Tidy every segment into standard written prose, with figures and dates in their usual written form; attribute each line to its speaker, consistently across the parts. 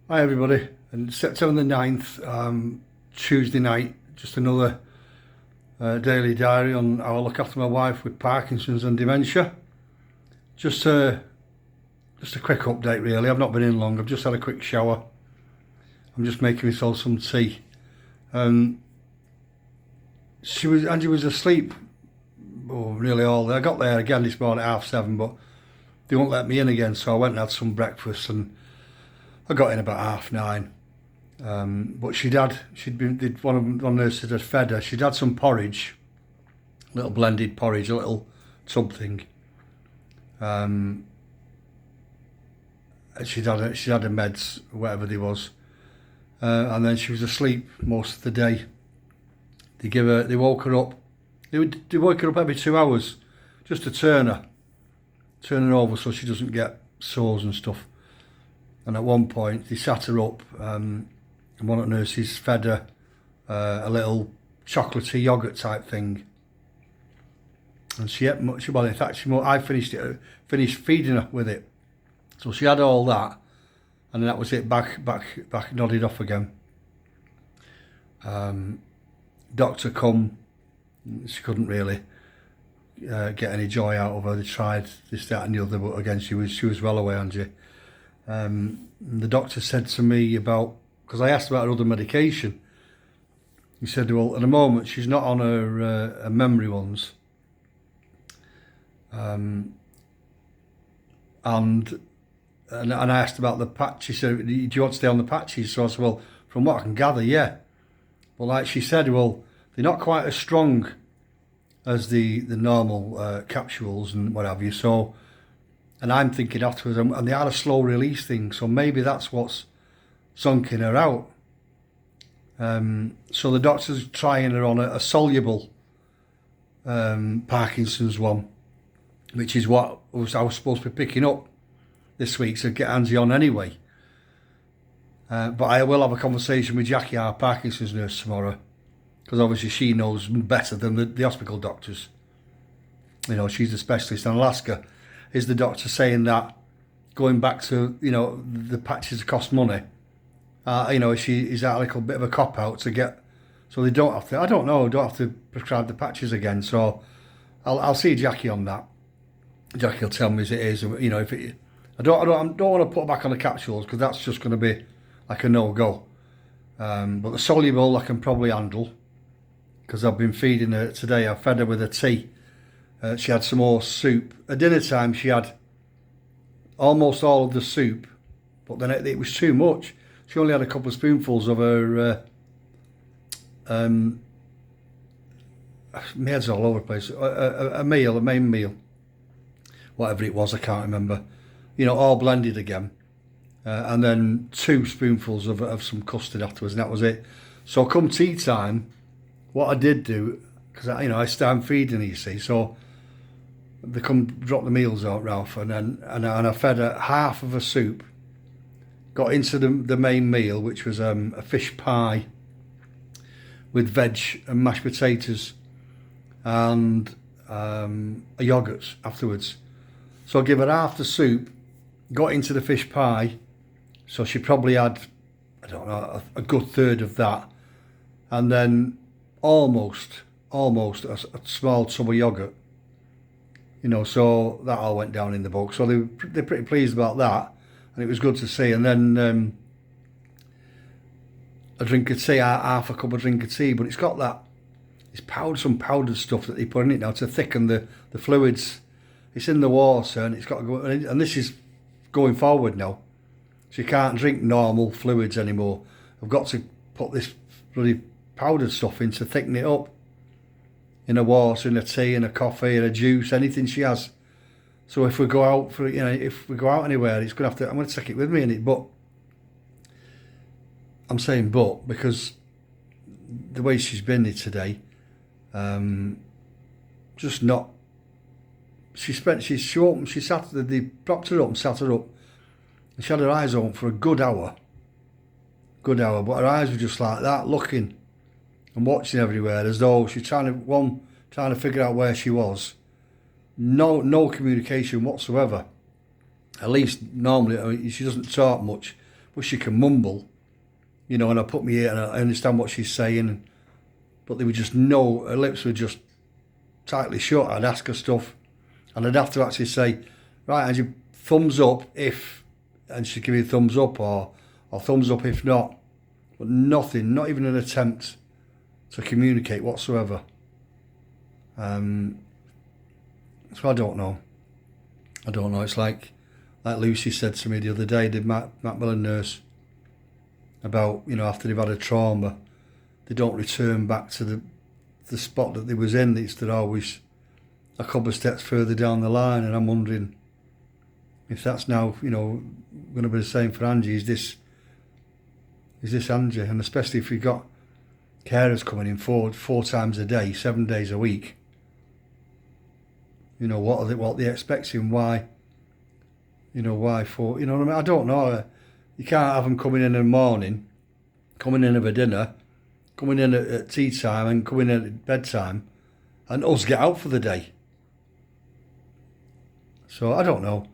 Speaker 1: Hi everybody, and September the 9th, Tuesday night, just another daily diary on how I look after my wife with Parkinson's and dementia. Just a, just a quick update really, I've not been in long, I've just had a quick shower. I'm just making myself some tea. Angie was asleep, nearly all day. I got there again this morning at 7:30, but they won't let me in again, so I went and had some breakfast and I got in about 9:30. But one of the nurses had fed her. She'd had some porridge, a little blended porridge, a little something. And she'd had her meds, whatever they was, and then she was asleep most of the day. They woke her up. They woke her up every 2 hours, just to turn her over so she doesn't get sores and stuff. And at one point, they sat her up, and one of the nurses fed her a little chocolatey yogurt type thing. And she ate much. Well, in fact, I finished feeding her with it. So she had all that, and then that was it. Back, nodded off again. Doctor come. She couldn't really get any joy out of her. They tried this, that, and the other, but again, she was well away, Angie. The doctor said to me about, because I asked about her other medication, he said, well, at the moment she's not on her memory ones, and I asked about the patch. She said, do you want to stay on the patches? So I said, well, from what I can gather, yeah. But like she said, well, they're not quite as strong as the normal capsules and what have you, so. And I'm thinking afterwards, and they are a slow release thing, so maybe that's what's zonking her out. So the doctor's trying her on a soluble Parkinson's one, which is what I was supposed to be picking up this week to get Angie on anyway. But I will have a conversation with Jackie, our Parkinson's nurse, tomorrow, because obviously she knows better than the hospital doctors. You know, she's a specialist in Alaska. Is the doctor saying that going back to, the patches cost money? Is that a little bit of a cop out to get, so they don't have to, I don't know, don't have to prescribe the patches again. So I'll see Jackie on that. Jackie will tell me as it is. I don't want to put her back on the capsules because that's just going to be like a no-go. But the soluble I can probably handle because I've been feeding her today. I fed her with a tea. She had some more soup. At dinner time, she had almost all of the soup, but then it was too much. She only had a couple of spoonfuls of her. My head's all over the place. A main meal, whatever it was, I can't remember. All blended again, and then 2 spoonfuls of some custard afterwards, and that was it. So come tea time, what I did do, because I start feeding her, you see, so. They come drop the meals out, Ralph, and I fed her half of a soup. Got into the main meal, which was a fish pie with veg and mashed potatoes, and a yogurt afterwards. So I give her half the soup. Got into the fish pie, so she probably had, I don't know, a good third of that, and then almost a small tub of yogurt. So that all went down in the book. So they're pretty pleased about that, and it was good to see. And then a drink of tea, half a cup of drink of tea, but it's got some powdered stuff that they put in it now to thicken the fluids. It's in the water, and it's got to go. And this is going forward now, so you can't drink normal fluids anymore. I've got to put this bloody powdered stuff in to thicken it up. In a water, in a tea, in a coffee, in a juice, anything she has. So if we go out anywhere, I'm going to take it with me in it. But I'm saying but because the way she's been here today, just not. They propped her up and sat her up, and she had her eyes open for a good hour. But her eyes were just like that, looking and watching everywhere as though she's trying to figure out where she was. No communication whatsoever. At least normally, she doesn't talk much, but she can mumble, you know, and I put my ear and I understand what she's saying, but there was just no, her lips were just tightly shut. I'd ask her stuff and I'd have to actually say, right, and you thumbs up if, and she'd give me a thumbs up or thumbs up if not, but nothing, not even an attempt to communicate whatsoever. So I don't know. It's like Lucy said to me the other day, the Macmillan nurse, about, you know, after they've had a trauma, they don't return back to the spot that they was in. They're always a couple of steps further down the line, and I'm wondering if that's now, you know, going to be the same for Angie. Is this Angie? And especially if you've got carers coming in four times a day, 7 days a week. You know, what they expecting? Why? You know, why for? You know what I mean? I don't know. You can't have them coming in the morning, coming in over dinner, coming in at tea time and coming in at bedtime, and us get out for the day. So I don't know.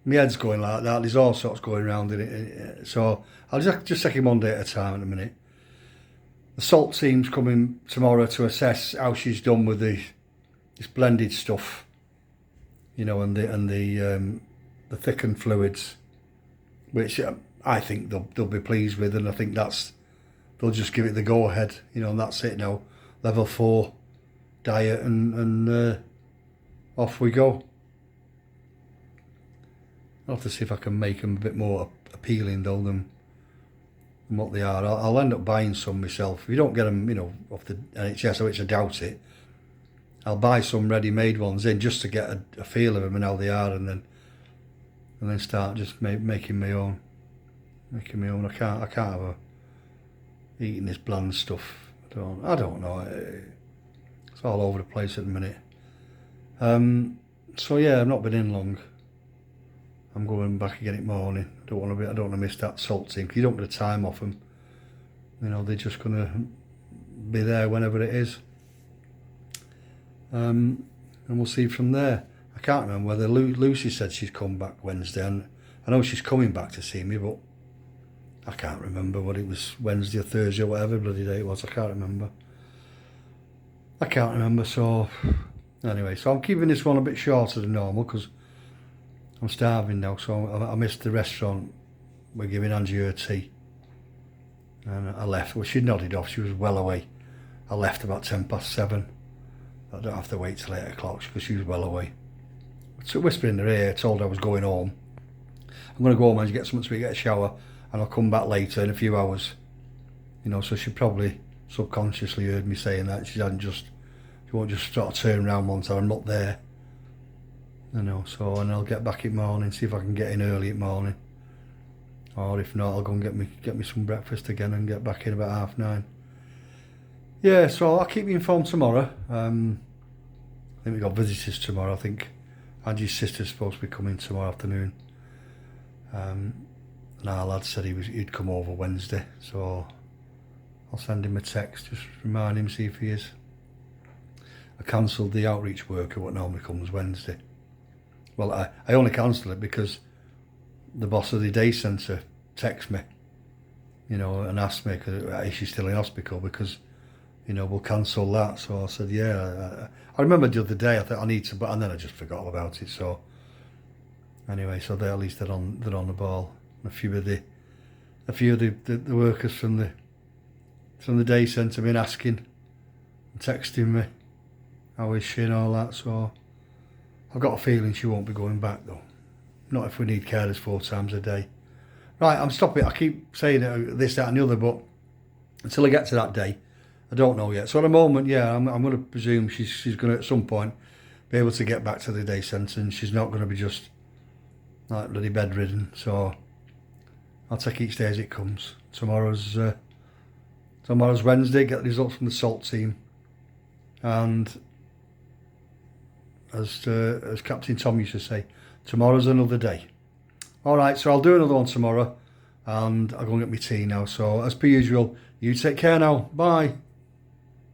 Speaker 1: My head's going like that. There's all sorts going around in it. So I'll just take it one day at a time in a minute. The salt team's coming tomorrow to assess how she's done with this blended stuff, you know, and the thickened fluids, which I think they'll be pleased with, and I think they'll just give it the go ahead, you know, and that's it now. Level 4 diet and off we go. I'll have to see if I can make them a bit more appealing though than what they are. I'll end up buying some myself. If you don't get them, you know, off the NHS, which I doubt it, I'll buy some ready-made ones in just to get a feel of them and how they are, and then start just making my own. I can't have eating this bland stuff. I don't know. It's all over the place at the minute. So yeah, I've not been in long. I'm going back again in the morning. I don't want to miss that salt team, because you don't get the time off them. You know, they're just going to be there whenever it is. And we'll see from there. I can't remember whether Lucy said she's come back Wednesday, and I know she's coming back to see me, but I can't remember what it was, Wednesday or Thursday or whatever bloody day it was. I can't remember. So anyway, so I'm keeping this one a bit shorter than normal because I'm starving now. So I missed the restaurant. We're giving Angie her tea, and I left. Well, she nodded off. She was well away. I left about 7:10. I don't have to wait till 8 o'clock because she was well away. So whispering in her ear, told her I was going home. I'm going to go home and get something to eat, get a shower, and I'll come back later in a few hours. You know, so she probably subconsciously heard me saying that. She won't just sort of turn around once I'm not there. You know, so, and I'll get back in the morning, see if I can get in early in the morning. Or if not, I'll go and get me some breakfast again and get back in about 9:30. Yeah, so I'll keep you informed tomorrow. I think we've got visitors tomorrow. I think Angie's sister's supposed to be coming tomorrow afternoon. And our lad said he'd come over Wednesday, so I'll send him a text, just remind him, see if he is. I cancelled the outreach worker, what normally comes Wednesday. Well, I only cancelled it because the boss of the day centre texted me, you know, and asked me, is she still in hospital, because, you know, we'll cancel that. So I said, yeah. I remember the other day, I thought I need to, and then I just forgot all about it. So anyway, so at least they're on the ball. A few of the workers from the day centre been asking and texting me, how is she and all that. So I've got a feeling she won't be going back though. Not if we need carers 4 times a day. Right, I'm stopping. I keep saying this, that and the other, but until I get to that day, I don't know yet. So at the moment, yeah, I'm going to presume she's going to at some point be able to get back to the day centre, and she's not going to be just like bloody bedridden. So I'll take each day as it comes. Tomorrow's Wednesday. Get the results from the salt team, and as Captain Tom used to say, tomorrow's another day. All right, so I'll do another one tomorrow, and I'll go and get my tea now. So as per usual, you take care now. Bye.